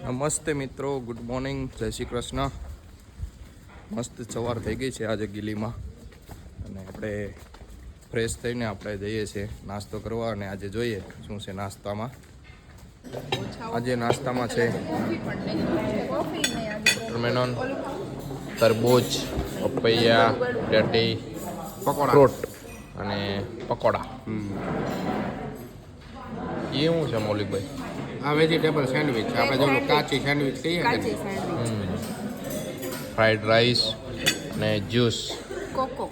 નમસ્તે મિત્રો, good morning, જય શ્રી કૃષ્ણ. મસ્ત સવાર થઈ ગઈ છે આજે ગિલીમાં અને આપણે ફ્રેશ થઈને આપણે જઈએ છીએ નાસ્તો કરવા. અને આજે જોઈએ શું છે નાસ્તામાં. આજે નાસ્તામાં છે વોટરમેલોન, તરબૂચ, પપૈયા, ટેટી, ફ્રૂટ અને પકોડા. એ શું છે મૌલિકભાઈ? આ વેજીટેબલ સેન્ડવિચ આપણે જેવું કાચી સેન્ડવિચ કહીએ ને, ફ્રાઈડ રાઈસ અને જ્યુસ, કોકો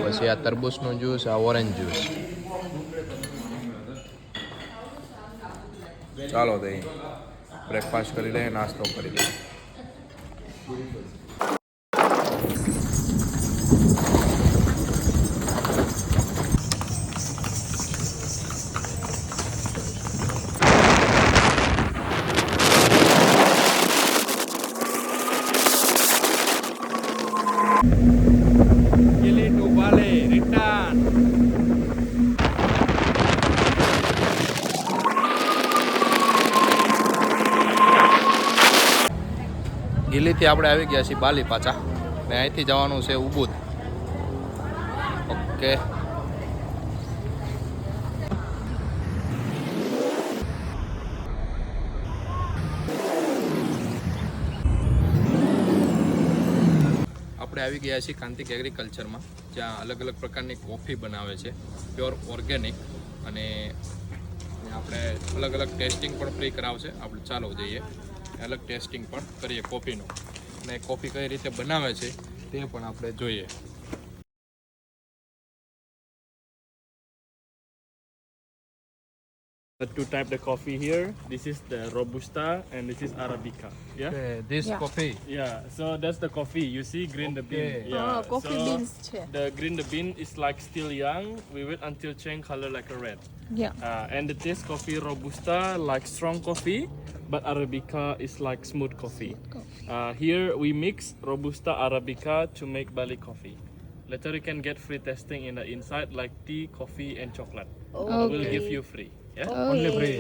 પછી આ તરબૂચનું જ્યુસ, આ ઓરેન્જ જ્યુસ. ચાલો તો બ્રેકફાસ્ટ કરી લઈએ, નાસ્તો કરી લઈએ. ગિલીથી આપણે આવી ગયા છીએ બાલી પાછા, ને અહીંથી જવાનું છે ઉબુદ. ઓકે, આપણે આવી ગયા છીએ કાંતિક એગ્રીકલ્ચરમાં, જ્યાં અલગ અલગ પ્રકારની કોફી બનાવે છે, પ્યોર ઓર્ગેનિક. અને આપણે અલગ અલગ ટેસ્ટિંગ પણ ફ્રી કરાવશે. આપણે ચાલો જઈએ, અલગ ટેસ્ટિંગ પણ કરીએ કોફીનું, અને કોફી કઈ રીતે બનાવે છે તે પણ આપણે જોઈએ. The two type the coffee here. This is the Robusta and this is Arabica. Yeah. This Yeah. coffee. Yeah. So that's the coffee. You see, green the bean. Okay. Yeah. coffee so beans છે. The green the bean is like still young. We wait until change color like a red. Yeah. And the taste coffee Robusta like strong coffee, but Arabica is like smooth coffee. Here we mix Robusta Arabica to make Bali coffee. Later you can get free tasting in the inside like tea, coffee, and chocolate. We'll give you free. Yeah. Only free.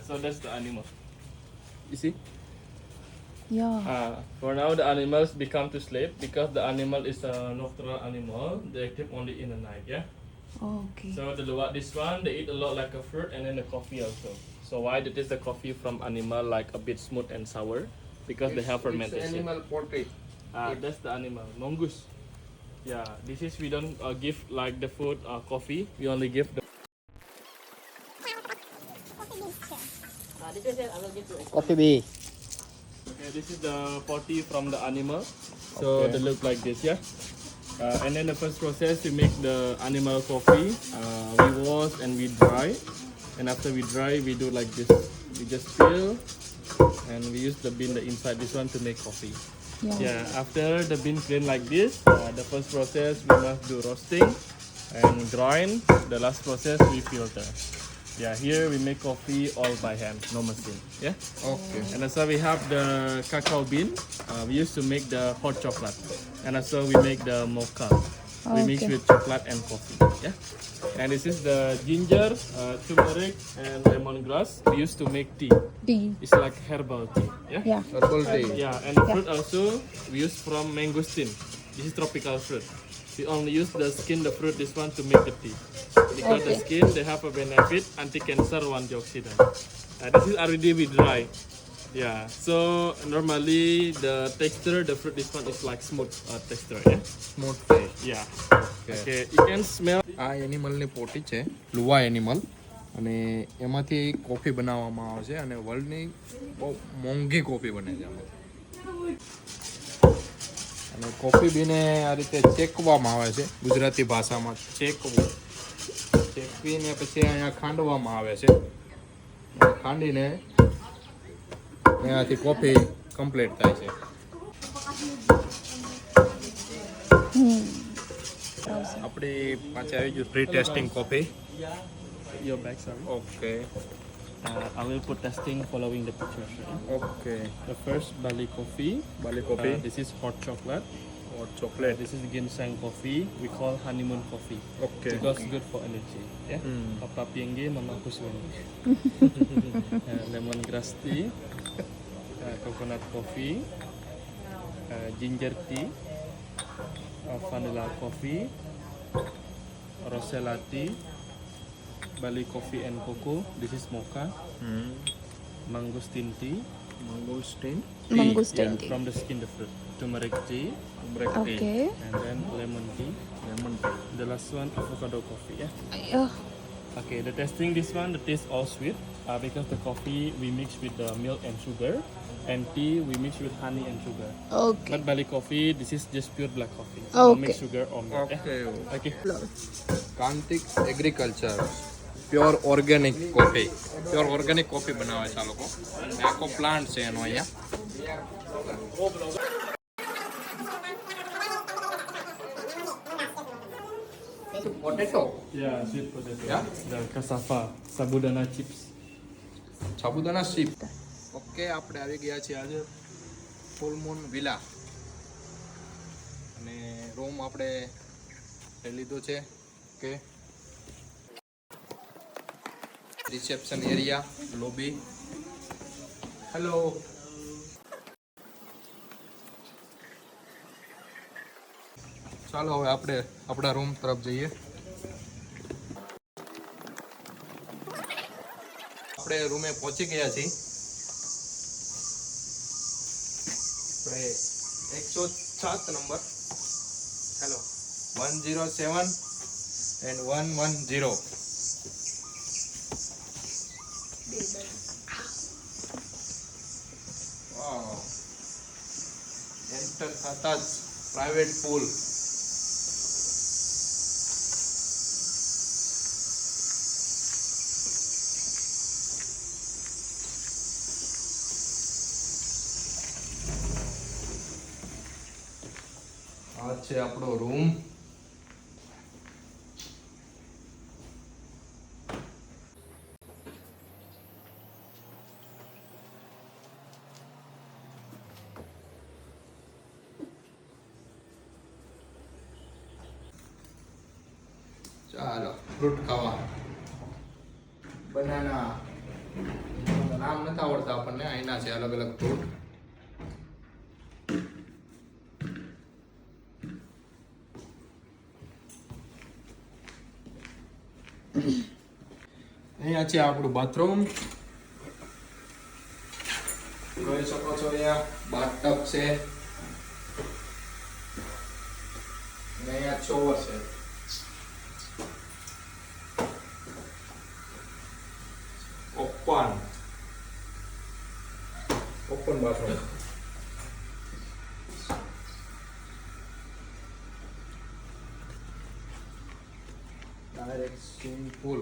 So that's the animal. You see? Yeah. For now, the animals become to sleep because the animal is a nocturnal animal. They active only in the night. Yeah. Okay. So this one, they eat a lot like a fruit and then the coffee also. So why that is the coffee from animal like a bit smooth and sour? Because they have fermentation. animal poultry. That's the animal mongoose. Yeah. This is we don't give like the food coffee. We only give the. Coffee bee. Okay, this is the potty from the animal. So they look like this, yeah. And then the first process, we make the animal coffee. We wash and we dry. And after we dry, we do like this. We just peel and we use the bean the inside this one to make coffee. Yeah. After the bean clean like this, the first process we must do roasting and grind. The last process we filter. Yeah, here we make coffee all by hand, no machine. Yeah. Okay. And also we have the cacao bean. We used to make the hot chocolate. And also we make the mocha. We mix with chocolate and coffee. Yeah. And this is the ginger, turmeric, and lemongrass. We used to make tea. Tea. It's like herbal tea. Yeah. Yeah. Herbal tea. Yeah. And the fruit also we use from mangosteen. This is tropical fruit. We only use the skin, the fruit, this one to make the tea. Because the skin, they have a benefit, anti-cancer, antioxidant. This is already we dry. Yeah. So normally the texture, the fruit, this one is like smooth texture. Yeah. Smooth tea. Yeah. Okay. You can smell. આ એનિમલની potty છે, લુવા animal, અને એમાંથી coffee બનાવવામાં આવે છે. અને વર્લ્ડની બહુ મોંઘી કોફી બને છે આમાં. અને કોફી બીને આ રીતે ચેકવામાં આવે છે, ગુજરાતી ભાષામાં ચેકવું. ચેકવીને પછી અહીંયા ખાંડવામાં આવે છે. ખાંડીને એનાથી કોફી કમ્પ્લીટ થાય છે. આપણી પાસે આવી ગયું free testing coffee. Your back, sorry. Okay, I will put testing following the pictures. Right? Okay The first Bali coffee. Bali coffee This is hot chocolate. Or chocolate This is ginseng coffee. We call honeymoon coffee okay because good for energy. Yeah. Papa piengge, mama kusuni. Lemongrass tea, coconut coffee, ginger tea, vanilla coffee, rosella tea, Bali coffee and cocoa. This is mocha. Mangosteen tea. મંગોસ્ટીન Mangosteen Yeah, tea. from the skin the fruit. Turmeric tea, break tea Okay. and then lemon tea. Lemon tea The last one avocado coffee. Yeah. Yeah. Okay, the testing this one, the taste all sweet because the coffee we mix with the milk and sugar, and tea we mix with honey and sugar. Okay. But Bali coffee, this is just pure black coffee. Okay. No mix sugar or milk. Okay Okay. કાંતિક agriculture pure organic coffee pure organic coffee બનાવે છે આ લોકો અને આખો plant છે એનો અહીંયા potato Yeah, sweet potato. Yeah? The cassava, sabudana chips. Sabudana સીપ ઓકે આપણે આવી ગયા છીએ આજે ફૂલ મૂન વિલા અને રૂમ આપણે લઈ લીધો છે કે રિસેપ્શન એરિયા લોબી હેલો ચાલો હવે આપણે આપણા રૂમ તરફ જઈએ આપણે રૂમે પહોંચી ગયા છીએ આપણે 107 number hello 107 and 110 wow enter થતા જ પ્રાઇવેટ પૂલ આ છે આપણો રૂમ ચાલો ફ્રૂટ ખાવા બનાના નામ નથી આવડતા આપણને અહીંના છે અલગ અલગ ફ્રૂટ અહીંયા છે આપણું બાથરૂમ જોઈ શકો છો અહીંયા બાથટબ છે અને અહીંયા શોવર છે open bathroom direct swimming pool